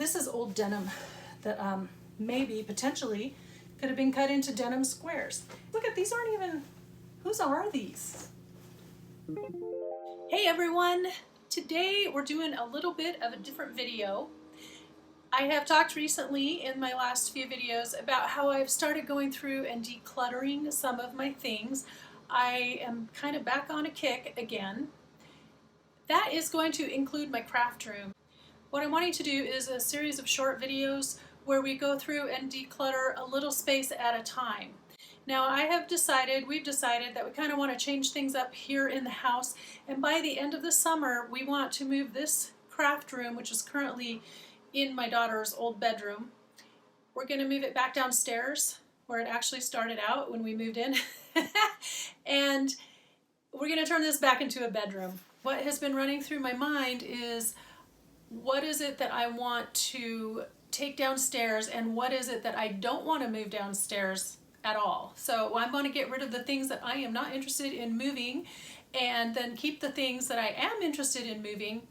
This is old denim that maybe potentially could have been cut into denim squares. Look at these, aren't even, whose are these? Hey everyone, today we're doing a little bit of a different video. I have talked recently in my last few videos about how I've started going through and decluttering some of my things. I am kind of back on a kick again. That is going to include my craft room. What I'm wanting to do is a series of short videos where we go through and declutter a little space at a time. Now we've decided that we kind of want to change things up here in the house, and by the end of the summer we want to move this craft room, which is currently in my daughter's old bedroom. We're going to move it back downstairs where it actually started out when we moved in. And we're going to turn this back into a bedroom. What has been running through my mind is, what is it that I want to take downstairs and what is it that I don't want to move downstairs at all? So I'm going to get rid of the things that I am not interested in moving and then keep the things that I am interested in moving.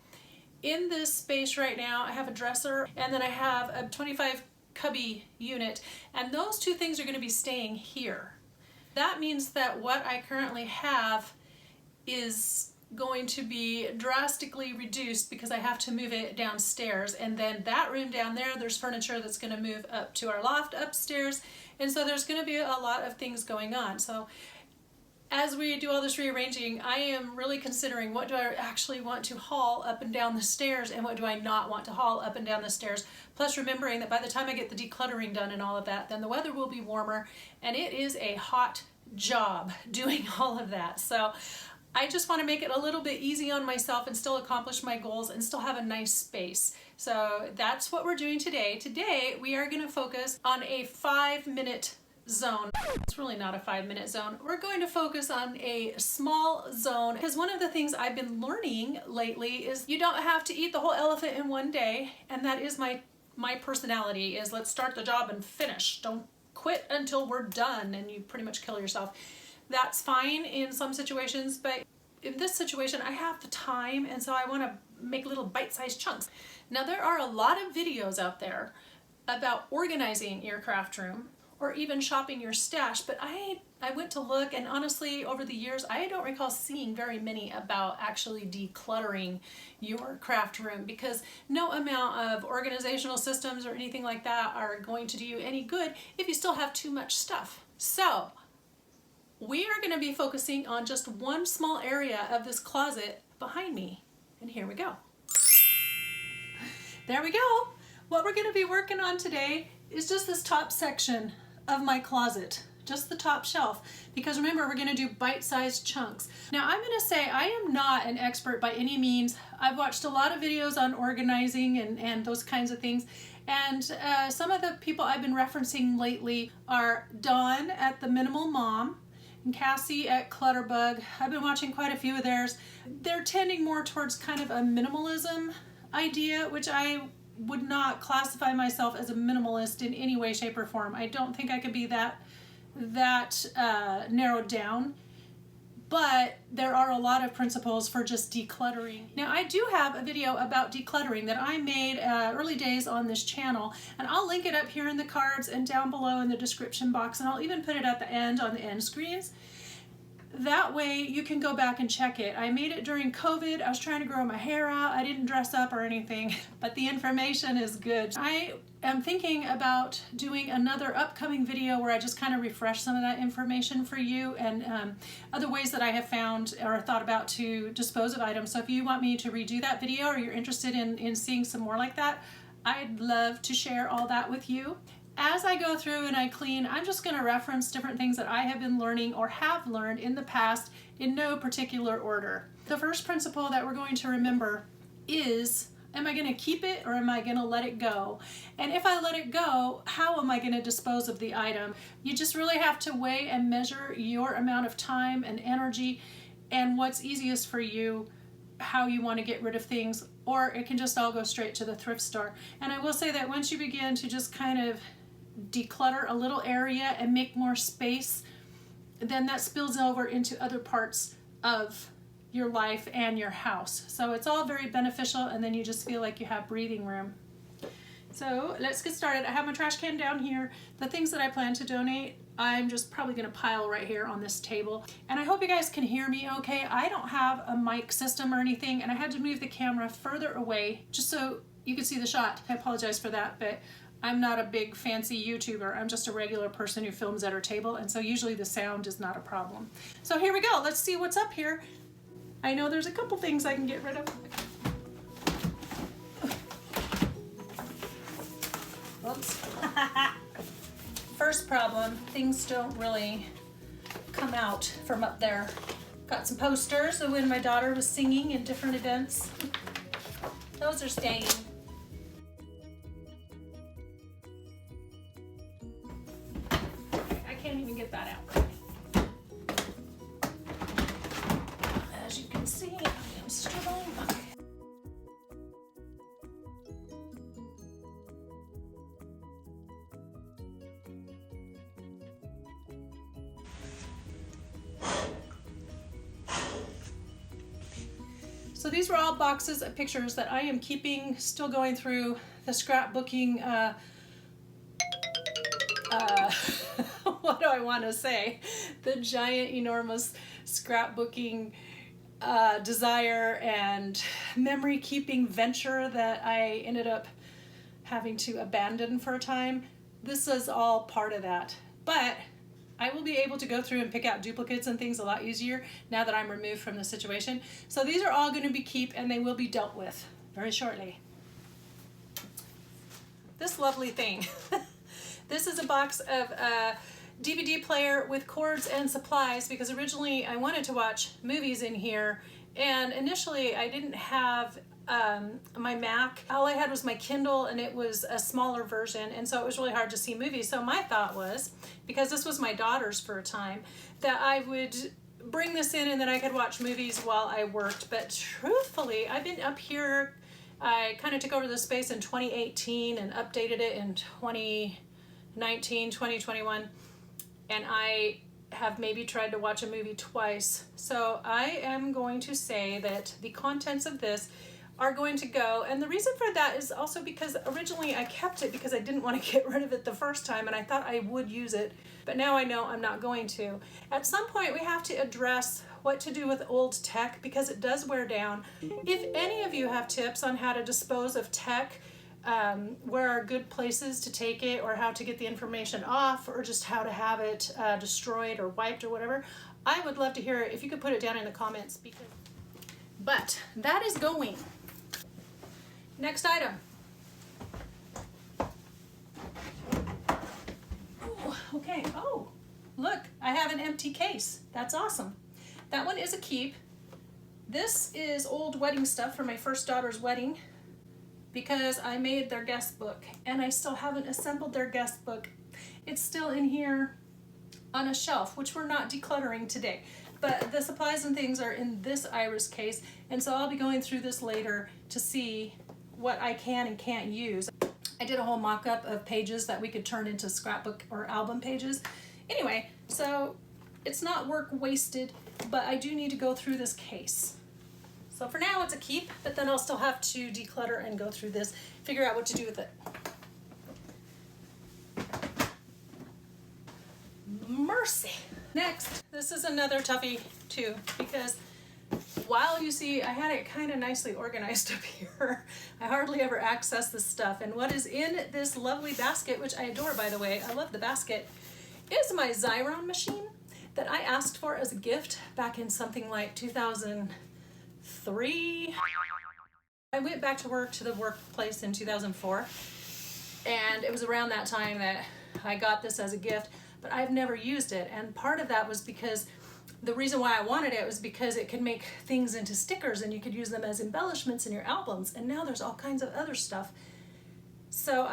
In this space right now, I have a dresser and then I have a 25 cubby unit, and those two things are going to be staying here. That means that what I currently have is going to be drastically reduced because I have to move it downstairs, and then that room down there's furniture that's going to move up to our loft upstairs, and so there's going to be a lot of things going on. So as we do all this rearranging, I am really considering, what do I actually want to haul up and down the stairs and what do I not want to haul up and down the stairs, plus remembering that by the time I get the decluttering done and all of that, then the weather will be warmer, and it is a hot job doing all of that. So I just want to make it a little bit easy on myself and still accomplish my goals and still have a nice space. So that's what we're doing today. Today we are going to focus on a 5-minute zone. It's really not a 5-minute zone. We're going to focus on a small zone, because one of the things I've been learning lately is you don't have to eat the whole elephant in one day, and that is my personality, is let's start the job and finish. Don't quit until we're done and you pretty much kill yourself. That's fine in some situations, but in this situation I have the time, and so I want to make little bite-sized chunks. Now there are a lot of videos out there about organizing your craft room or even shopping your stash, but I went to look, and honestly over the years I don't recall seeing very many about actually decluttering your craft room, because no amount of organizational systems or anything like that are going to do you any good if you still have too much stuff. So we are going to be focusing on just one small area of this closet behind me, and here we go. There we go. What we're going to be working on today is just this top section of my closet, just the top shelf, because remember, we're going to do bite-sized chunks. Now I'm going to say I am not an expert by any means. I've watched a lot of videos on organizing and those kinds of things, and some of the people I've been referencing lately are Dawn at The Minimal Mom and Cassie at Clutterbug. I've been watching quite a few of theirs. They're tending more towards kind of a minimalism idea, which I would not classify myself as a minimalist in any way, shape, or form. I don't think I could be that narrowed down, but there are a lot of principles for just decluttering. Now I do have a video about decluttering that I made early days on this channel, and I'll link it up here in the cards and down below in the description box, and I'll even put it at the end on the end screens. That way you can go back and check it. I made it during COVID. I was trying to grow my hair out. I didn't dress up or anything, but the information is good. I am thinking about doing another upcoming video where I just kind of refresh some of that information for you, and other ways that I have found or thought about to dispose of items. So if you want me to redo that video, or you're interested in seeing some more like that, I'd love to share all that with you. As I go through and I clean, I'm just going to reference different things that I have been learning or have learned in the past in no particular order. The first principle that we're going to remember is, am I going to keep it or am I going to let it go? And if I let it go, how am I going to dispose of the item? You just really have to weigh and measure your amount of time and energy and what's easiest for you, how you want to get rid of things, or it can just all go straight to the thrift store. And I will say that once you begin to just kind of declutter a little area and make more space, then that spills over into other parts of your life and your house. So it's all very beneficial, and then you just feel like you have breathing room. So let's get started. I have my trash can down here. The things that I plan to donate, I'm just probably gonna pile right here on this table. And I hope you guys can hear me okay. I don't have a mic system or anything, and I had to move the camera further away just so you can see the shot. I apologize for that, but I'm not a big fancy YouTuber. I'm just a regular person who films at her table, and so usually the sound is not a problem. So here we go. Let's see what's up here. I know there's a couple things I can get rid of. Oops. First problem, things don't really come out from up there. Got some posters of when my daughter was singing in different events. Those are staying. I can't even get that out. As you can see, I am struggling. Okay. So these were all boxes of pictures that I am keeping, still going through the scrapbooking, what do I want to say? The giant, enormous scrapbooking desire and memory keeping venture that I ended up having to abandon for a time. This is all part of that. But I will be able to go through and pick out duplicates and things a lot easier now that I'm removed from the situation. So these are all going to be kept, and they will be dealt with very shortly. This lovely thing. This is a box of a DVD player with cords and supplies, because originally I wanted to watch movies in here, and initially I didn't have my Mac. All I had was my Kindle, and it was a smaller version, and so it was really hard to see movies. So my thought was, because this was my daughter's for a time, that I would bring this in and then I could watch movies while I worked. But truthfully, I've been up here, I kind of took over the space in 2018 and updated it in 2019, 2021, and I have maybe tried to watch a movie twice. So I am going to say that the contents of this are going to go, and the reason for that is also because originally I kept it because I didn't want to get rid of it the first time, and I thought I would use it, but now I know I'm not going to. At some point we have to address what to do with old tech, because it does wear down. If any of you have tips on how to dispose of tech, where are good places to take it, or how to get the information off, or just how to have it destroyed or wiped or whatever, I would love to hear it if you could put it down in the comments. But that is going. Next item. Ooh, okay, oh, look, I have an empty case. That's awesome. That one is a keep. This is old wedding stuff for my first daughter's wedding, because I made their guest book and I still haven't assembled their guest book. It's still in here on a shelf, which we're not decluttering today. But the supplies and things are in this Iris case, and so I'll be going through this later to see what I can and can't use. I did a whole mock-up of pages that we could turn into scrapbook or album pages. Anyway, so it's not work wasted, but I do need to go through this case. So for now it's a keep, but then I'll still have to declutter and go through this, figure out what to do with it. Mercy. Next, this is another toughie too, because while you see I had it kind of nicely organized up here, I hardly ever access this stuff. And what is in this lovely basket, which I adore by the way, I love the basket, is my Xyron machine that I asked for as a gift back in something like 2003. I went back to work to the workplace in 2004, and it was around that time that I got this as a gift, but I've never used it. And part of that was because the reason why I wanted it was because it could make things into stickers and you could use them as embellishments in your albums, and now there's all kinds of other stuff. So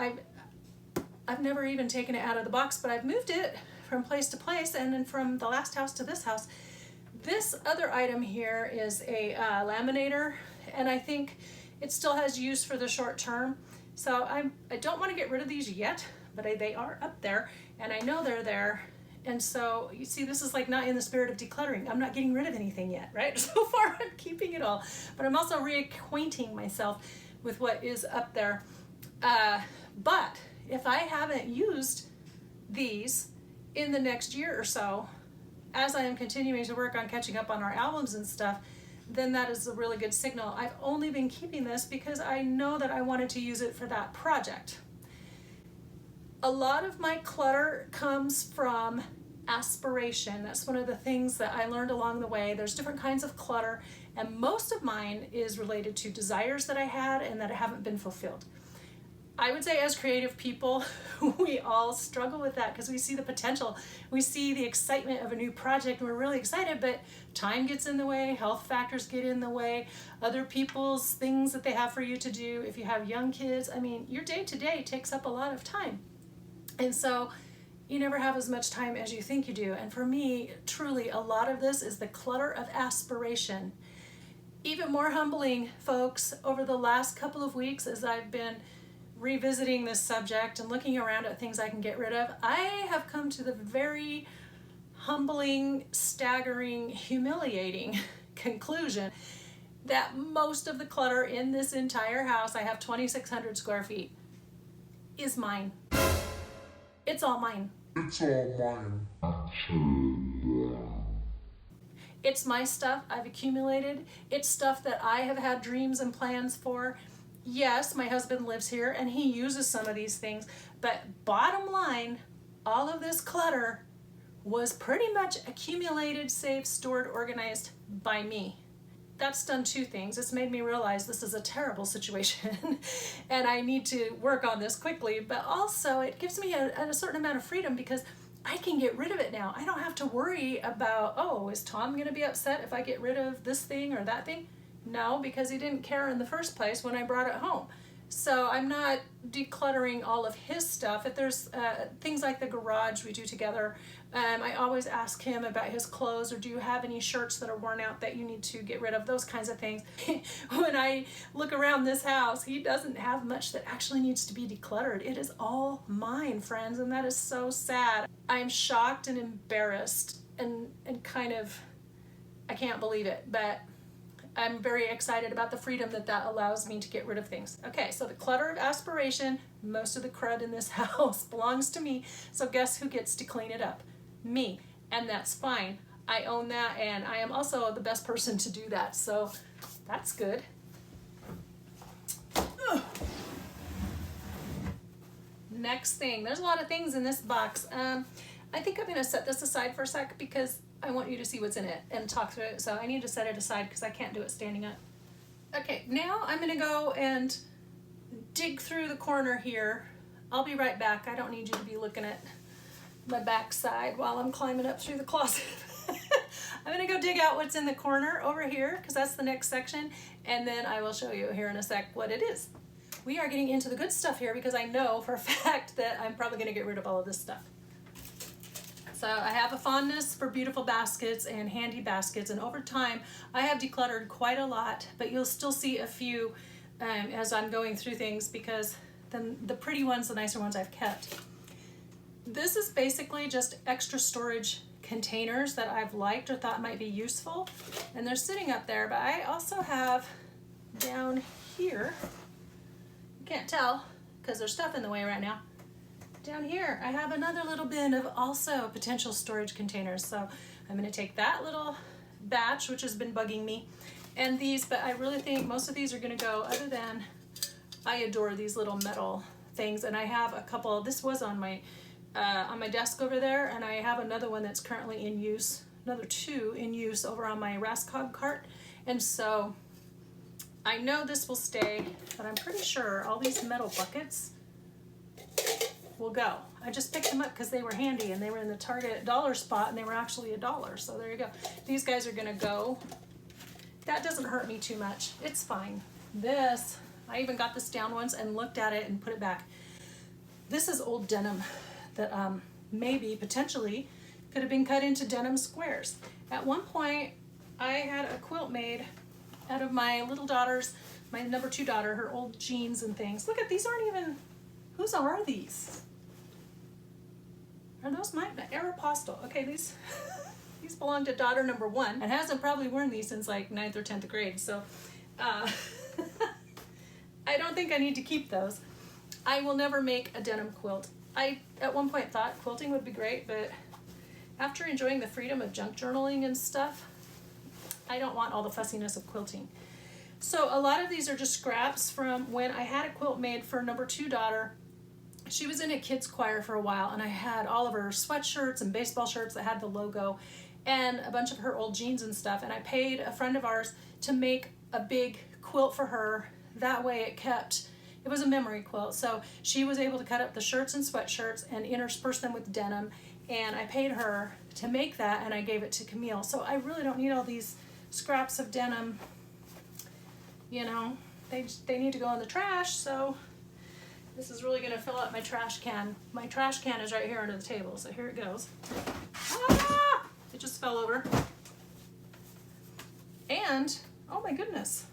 I've never even taken it out of the box, but I've moved it from place to place, and then from the last house to this house. This other item here is a laminator, and I think it still has use for the short term. So I don't want to get rid of these yet, but they are up there, and I know they're there. And so you see, this is like not in the spirit of decluttering. I'm not getting rid of anything yet, right? So far I'm keeping it all, but I'm also reacquainting myself with what is up there. But if I haven't used these in the next year or so, as I am continuing to work on catching up on our albums and stuff, then that is a really good signal. I've only been keeping this because I know that I wanted to use it for that project. A lot of my clutter comes from aspiration. That's one of the things that I learned along the way. There's different kinds of clutter, and most of mine is related to desires that I had and that haven't been fulfilled. I would say as creative people, we all struggle with that because we see the potential. We see the excitement of a new project and we're really excited, but time gets in the way, health factors get in the way, other people's things that they have for you to do. If you have young kids, I mean, your day-to-day takes up a lot of time. And so you never have as much time as you think you do. And for me, truly, a lot of this is the clutter of aspiration. Even more humbling, folks, over the last couple of weeks as I've been revisiting this subject and looking around at things I can get rid of, I have come to the very humbling, staggering, humiliating conclusion that most of the clutter in this entire house, I have 2,600 square feet, is mine. It's all mine. It's all mine. It's my stuff I've accumulated. It's stuff that I have had dreams and plans for. Yes, my husband lives here and he uses some of these things, but bottom line, all of this clutter was pretty much accumulated, saved, stored, organized by me. That's done two things. It's made me realize this is a terrible situation and I need to work on this quickly, but also it gives me a certain amount of freedom because I can get rid of it now. I don't have to worry about, oh, is Tom going to be upset if I get rid of this thing or that thing? No, because he didn't care in the first place when I brought it home. So I'm not decluttering all of his stuff. If there's things like the garage we do together, I always ask him about his clothes, or do you have any shirts that are worn out that you need to get rid of, those kinds of things. When I look around this house, he doesn't have much that actually needs to be decluttered. It is all mine, friends, and that is so sad. I'm shocked and embarrassed and kind of, I can't believe it, but I'm very excited about the freedom that allows me to get rid of things. Okay, so the clutter of aspiration, most of the crud in this house belongs to me, so guess who gets to clean it up? Me, and that's fine. I own that, and I am also the best person to do that, so that's good. Ugh. Next thing, there's a lot of things in this box. I think I'm gonna set this aside for a sec because I want you to see what's in it and talk through it, so I need to set it aside because I can't do it standing up. Okay, now I'm gonna go and dig through the corner here. I'll be right back. I don't need you to be looking at my backside while I'm climbing up through the closet. I'm gonna go dig out what's in the corner over here because that's the next section, and then I will show you here in a sec what it is. We are getting into the good stuff here because I know for a fact that I'm probably gonna get rid of all of this stuff. So I have a fondness for beautiful baskets and handy baskets, and over time I have decluttered quite a lot, but you'll still see a few as I'm going through things because then the pretty ones, the nicer ones I've kept. This is basically just extra storage containers that I've liked or thought might be useful, and they're sitting up there, but I also have down here, you can't tell because there's stuff in the way right now. Down here, I have another little bin of also potential storage containers. So I'm gonna take that little batch, which has been bugging me, and these, but I really think most of these are gonna go, other than I adore these little metal things, and I have a couple. This was on my desk over there, and I have another one that's currently in use, another two in use over on my Rascog cart, and so I know this will stay, but I'm pretty sure all these metal buckets will go. I just picked them up because they were handy and they were in the Target dollar spot and they were actually $1. So there you go. These guys are gonna go. That doesn't hurt me too much. It's fine. This, I even got this down once and looked at it and put it back. This is old denim that maybe potentially could have been cut into denim squares. At one point, I had a quilt made out of my little daughter's, my number 2 daughter, her old jeans and things. Look at these, aren't even, whose are these? Are those mine? Aeropostale. Okay, these these belong to daughter number 1 and hasn't probably worn these since like 9th or 10th grade. So I don't think I need to keep those. I will never make a denim quilt. I at one point thought quilting would be great, but after enjoying the freedom of junk journaling and stuff, I don't want all the fussiness of quilting. So a lot of these are just scraps from when I had a quilt made for number 2 daughter. She was in a kids choir for a while, and I had all of her sweatshirts and baseball shirts that had the logo and a bunch of her old jeans and stuff, and I paid a friend of ours to make a big quilt for her. That way it was a memory quilt, so she was able to cut up the shirts and sweatshirts and intersperse them with denim, and I paid her to make that, and I gave it to Camille. So I really don't need all these scraps of denim, you know, they need to go in the trash. So this is really going to fill up my trash can. My trash can is right here under the table, so here it goes. Ah! It just fell over. And, oh my goodness,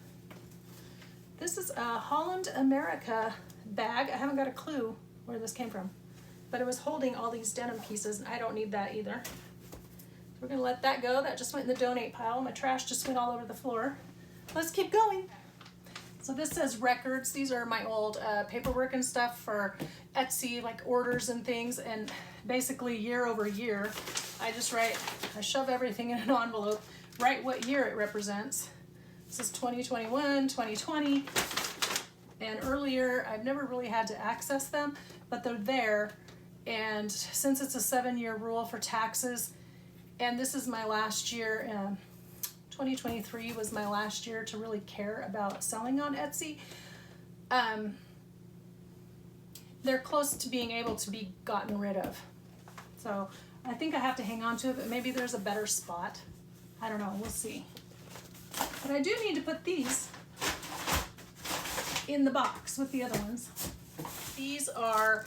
this is a Holland America bag. I haven't got a clue where this came from, but it was holding all these denim pieces, and I don't need that either. We're going to let that go. That just went in the donate pile. My trash just went all over the floor. Let's keep going. So this says records. These are my old paperwork and stuff for Etsy, like orders and things. And basically year over year, I shove everything in an envelope, write what year it represents. This is 2021, 2020. And earlier, I've never really had to access them, but they're there. And since it's a 7-year rule for taxes, and this is my last year, 2023 was my last year to really care about selling on Etsy. They're close to being able to be gotten rid of. So I think I have to hang on to it, but maybe there's a better spot. I don't know, we'll see. But I do need to put these in the box with the other ones. These are,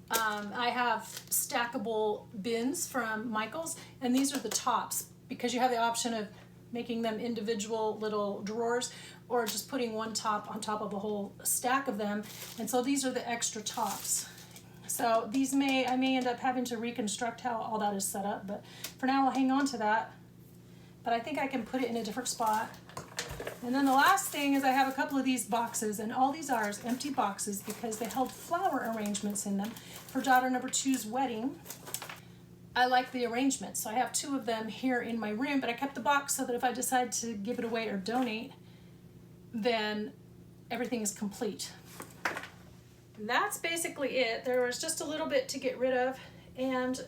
I have stackable bins from Michaels, and these are the tops because you have the option of making them individual little drawers or just putting one top on top of a whole stack of them. And so these are the extra tops. So these I may end up having to reconstruct how all that is set up, but for now I'll hang on to that. But I think I can put it in a different spot. And then the last thing is I have a couple of these boxes, and all these are empty boxes because they held flower arrangements in them for daughter number 2's wedding. I like the arrangement, so I have 2 of them here in my room, but I kept the box so that if I decide to give it away or donate, then everything is complete. That's basically it. There was just a little bit to get rid of, and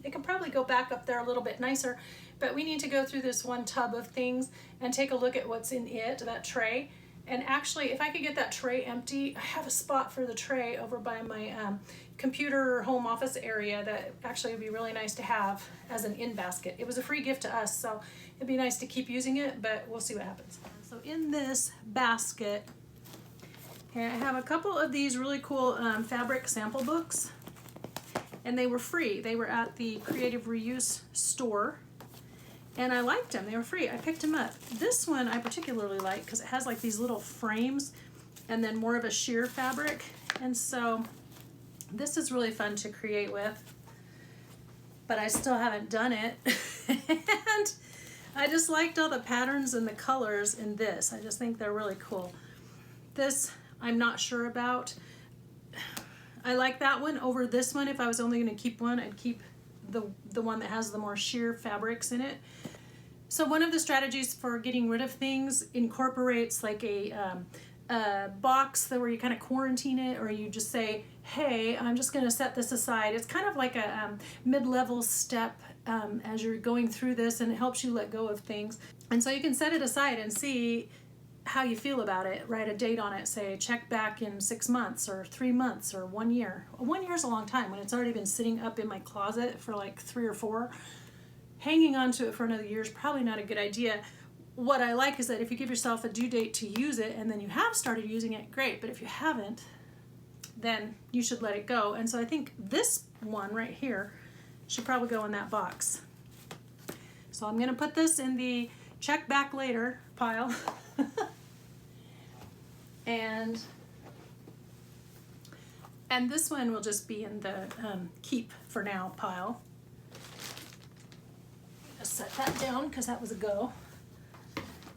it can probably go back up there a little bit nicer, but we need to go through this one tub of things and take a look at what's in it, that tray. And actually, if I could get that tray empty, I have a spot for the tray over by my computer home office area that actually would be really nice to have as an in basket. It was a free gift to us, so it'd be nice to keep using it, but we'll see what happens. So in this basket, here I have a couple of these really cool fabric sample books, and they were free. They were at the Creative Reuse store, and I liked them. They were free. I picked them up. This one I particularly like because it has like these little frames and then more of a sheer fabric, and so this is really fun to create with, but I still haven't done it. And I just liked all the patterns and the colors in this. I just think they're really cool. This I'm not sure about. I like that one over this one. If I was only going to keep one, I'd keep the one that has the more sheer fabrics in it. So one of the strategies for getting rid of things incorporates like a box where you kind of quarantine it, or you just say, hey, I'm just going to set this aside. It's kind of like a mid-level step as you're going through this, and it helps you let go of things. And so you can set it aside and see how you feel about it. Write a date on it, say check back in 6 months or 3 months or 1 year. 1 year is a long time when it's already been sitting up in my closet for like 3 or 4. Hanging on to it for another year is probably not a good idea. What I like is that if you give yourself a due date to use it and then you have started using it, great. But if you haven't, then you should let it go. And so I think this one right here should probably go in that box. So I'm going to put this in the check back later pile. and this one will just be in the keep for now pile. Just set that down because that was a go.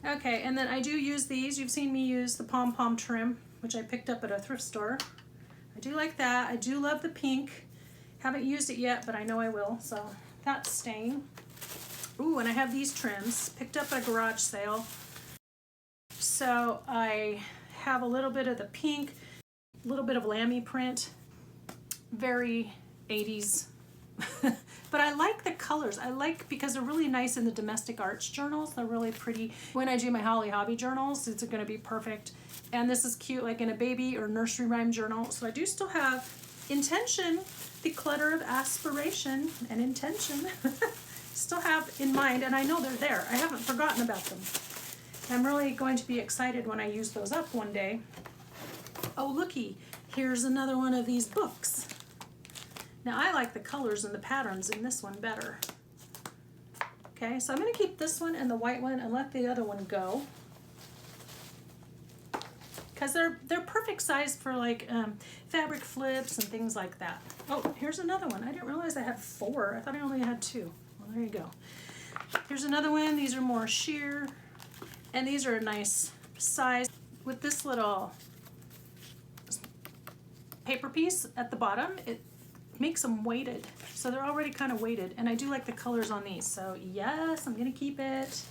Okay, and then I do use these. You've seen me use the pom-pom trim, which I picked up at a thrift store. I do like that. I do love the pink. Haven't used it yet, but I know I will, so that's staying. Ooh, and I have these trims picked up at a garage sale. So I have a little bit of the pink, a little bit of lammy print, very 80s. But I like the colors. I like because they're really nice in the domestic arts journals. They're really pretty. When I do my Holly Hobby journals, it's going to be perfect. And this is cute like in a baby or nursery rhyme journal. So I do still have intention, the clutter of aspiration and intention. Still have in mind, and I know they're there. I haven't forgotten about them. I'm really going to be excited when I use those up one day. Oh, looky, here's another one of these books. Now I like the colors and the patterns in this one better. Okay, so I'm going to keep this one and the white one and let the other one go. Because they're perfect size for like fabric flips and things like that. Oh, here's another one. I didn't realize I had 4. I thought I only had 2. Well, there you go. Here's another one. These are more sheer. And these are a nice size with this little paper piece at the bottom. It makes them weighted. So they're already kind of weighted. And I do like the colors on these. So yes, I'm going to keep it.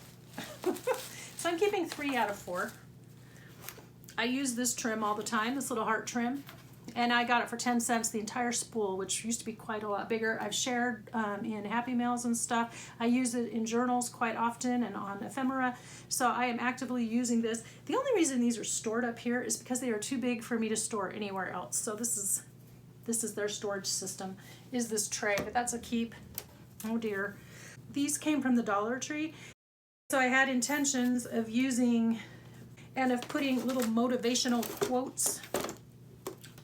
So I'm keeping 3 out of 4. I use this trim all the time, this little heart trim. And I got it for 10 cents, the entire spool, which used to be quite a lot bigger. I've shared in Happy Mails and stuff. I use it in journals quite often and on ephemera. So I am actively using this. The only reason these are stored up here is because they are too big for me to store anywhere else. So this is their storage system, is this tray, but that's a keep. Oh dear. These came from the Dollar Tree. So I had intentions of using and of putting little motivational quotes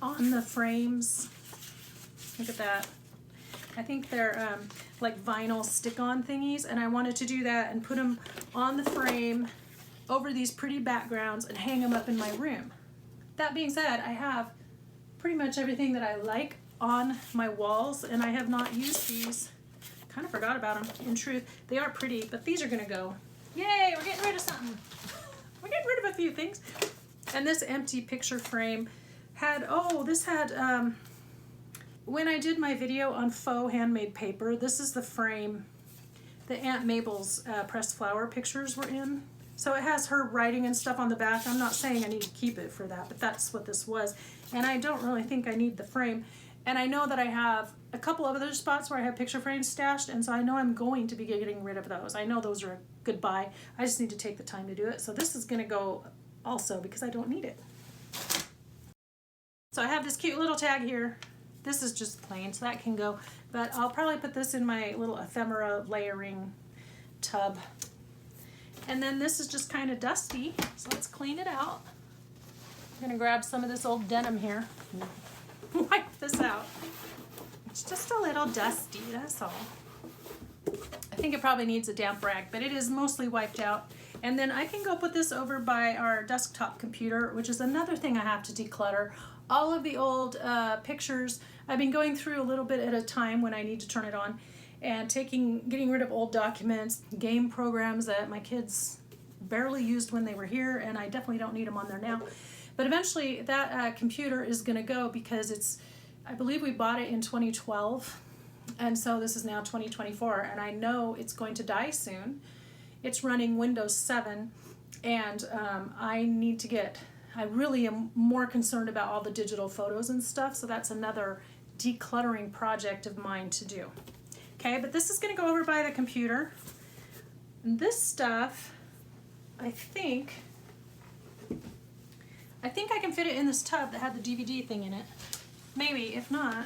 on the frames. Look at that. I think they're like vinyl stick-on thingies, and I wanted to do that and put them on the frame over these pretty backgrounds and hang them up in my room. That being said, I have pretty much everything that I like on my walls, and I have not used these. Kind of forgot about them, in truth. They are pretty, but these are gonna go. Yay, we're getting rid of something. We're getting rid of a few things. And this empty picture frame had, when I did my video on faux handmade paper, this is the frame that Aunt Mabel's pressed flower pictures were in. So it has her writing and stuff on the back. I'm not saying I need to keep it for that, but that's what this was. And I don't really think I need the frame. And I know that I have a couple of other spots where I have picture frames stashed, and so I know I'm going to be getting rid of those. I know those are a good buy. I just need to take the time to do it. So this is going to go also because I don't need it. So I have this cute little tag here. This is just plain, so that can go. But I'll probably put this in my little ephemera layering tub. And then this is just kind of dusty, so let's clean it out. I'm going to grab some of this old denim here. Wipe this out. It's just a little dusty, that's all. I think it probably needs a damp rag, but it is mostly wiped out. And then I can go put this over by our desktop computer, which is another thing I have to declutter. All of the old pictures, I've been going through a little bit at a time when I need to turn it on, and getting rid of old documents, game programs that my kids barely used when they were here, and I definitely don't need them on there now. But eventually that computer is going to go because I believe we bought it in 2012, and so this is now 2024, and I know it's going to die soon. It's running Windows 7, and I really am more concerned about all the digital photos and stuff, so that's another decluttering project of mine to do. Okay, but this is going to go over by the computer. And this stuff, I think I can fit it in this tub that had the DVD thing in it. Maybe, if not,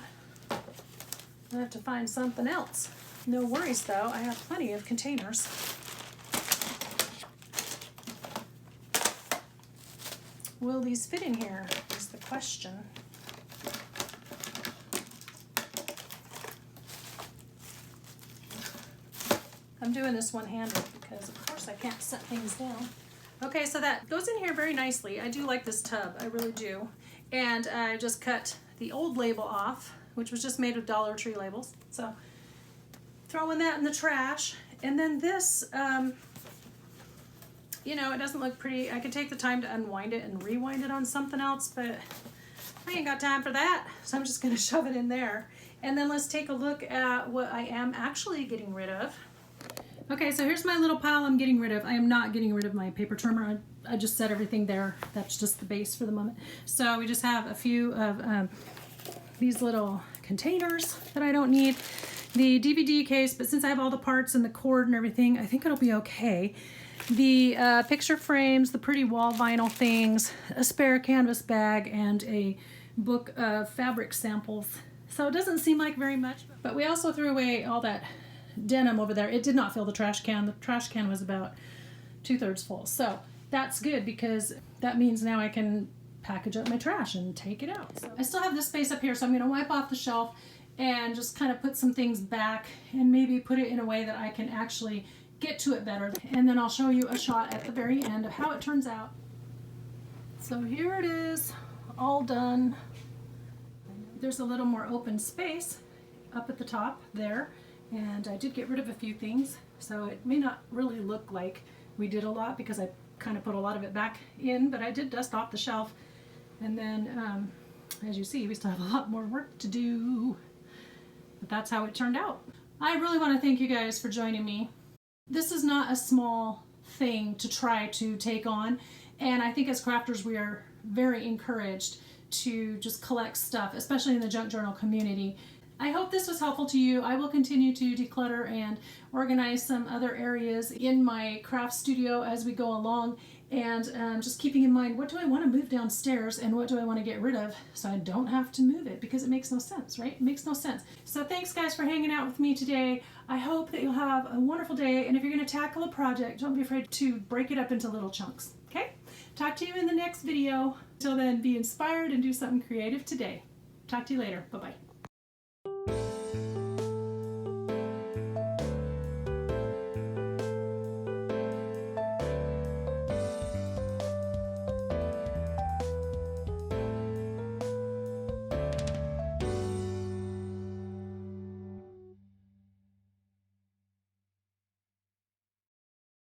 I'll have to find something else. No worries though, I have plenty of containers. Will these fit in here is the question. I'm doing this one-handed because of course I can't set things down. Okay, so that goes in here very nicely. I do like this tub, I really do. And I just cut the old label off, which was just made of Dollar Tree labels. So throwing that in the trash. And then this, you know, it doesn't look pretty. I could take the time to unwind it and rewind it on something else, but I ain't got time for that, so I'm just going to shove it in there. And then let's take a look at what I am actually getting rid of. Okay, so here's my little pile I'm getting rid of. I am not getting rid of my paper trimmer. I just set everything there. That's just the base for the moment. So we just have a few of these little containers that I don't need. The DVD case, but since I have all the parts and the cord and everything, I think it'll be okay. The picture frames, the pretty wall vinyl things, a spare canvas bag, and a book of fabric samples. So it doesn't seem like very much, but we also threw away all that denim over there. It did not fill the trash can. The trash can was about 2/3 full. So that's good because that means now I can package up my trash and take it out. So I still have this space up here, so I'm going to wipe off the shelf and just kind of put some things back and maybe put it in a way that I can actually get to it better. And then I'll show you a shot at the very end of how it turns out. So here it is, all done. There's a little more open space up at the top there. And I did get rid of a few things, so it may not really look like we did a lot because I kind of put a lot of it back in, but I did dust off the shelf. And then, as you see, we still have a lot more work to do, but that's how it turned out. I really want to thank you guys for joining me. This is not a small thing to try to take on, and I think as crafters we are very encouraged to just collect stuff, especially in the junk journal community. I hope this was helpful to you. I will continue to declutter and organize some other areas in my craft studio as we go along, and just keeping in mind, what do I want to move downstairs and what do I want to get rid of so I don't have to move it, because it makes no sense, right? It makes no sense. So thanks guys for hanging out with me today. I hope that you'll have a wonderful day, and if you're going to tackle a project, don't be afraid to break it up into little chunks, okay? Talk to you in the next video. Until then, be inspired and do something creative today. Talk to you later. Bye-bye.